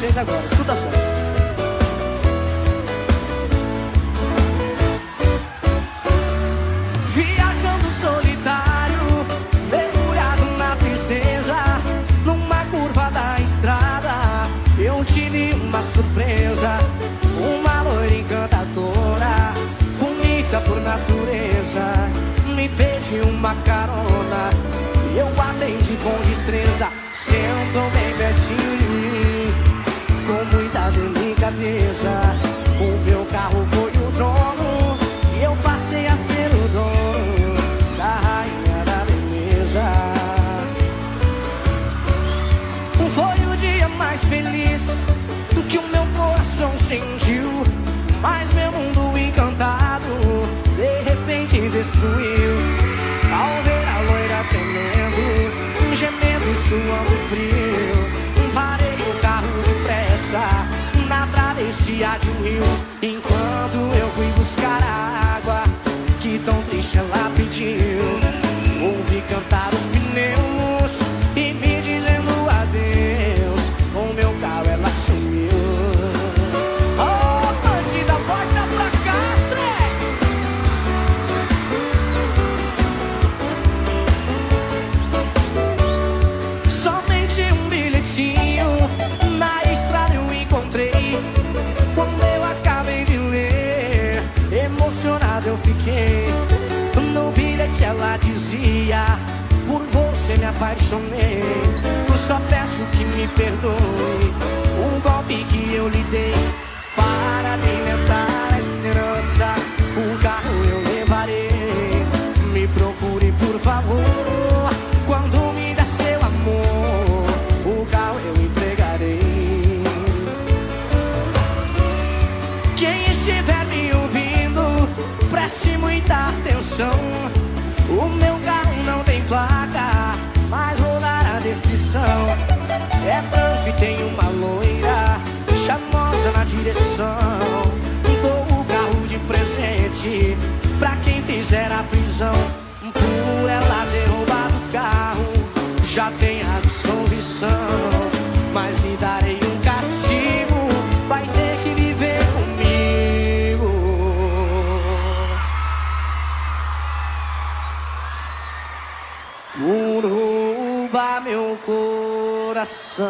vocês agora, escuta só. Viajando solitário, mergulhado na tristeza, numa curva da estrada, eu tive uma surpresa. Uma loira encantadora, bonita por natureza, me pediu uma carona e eu atendi com destreza. Sentou bem pertinho de mim, com muita delicadeza. O meu carro foi o dono e eu passei a ser o dono da rainha da beleza. Foi o dia mais feliz que o meu coração sentiu, mas meu mundo encantado de repente destruiu. Ao ver a loira tremendo, gemendo e suando frio, parei o carro depressa na travessia de um rio. Enquanto eu fui buscar a água que tão triste ela pediu, ouvi cantar os pneus e me dizendo adeus. Com meu carro ela sumiu. Oh, bandida, volta pra cá, Tré. Somente um bilhetinho na estrada eu encontrei. Quando eu acabei de ler, emocionado eu fiquei. No bilhete ela dizia: por você me apaixonei, eu só peço que me perdoe o golpe que eu lhe dei. Para alimentar a esperança, o carro eu levarei. Me procure por favor, quando me der seu amor, o carro eu entregarei. Quem estiver me ouvindo, preste muita atenção. O meu carro não tem placa, mas vou dar a descrição. É branco e tem uma loira charmosa na direção. Dou o carro de presente pra quem fizer a prisão. Por ela ter roubado o carro, já tem absolvição, mas lhe darei um castigo, vai ter que viver comigo. Por roubar meu coração.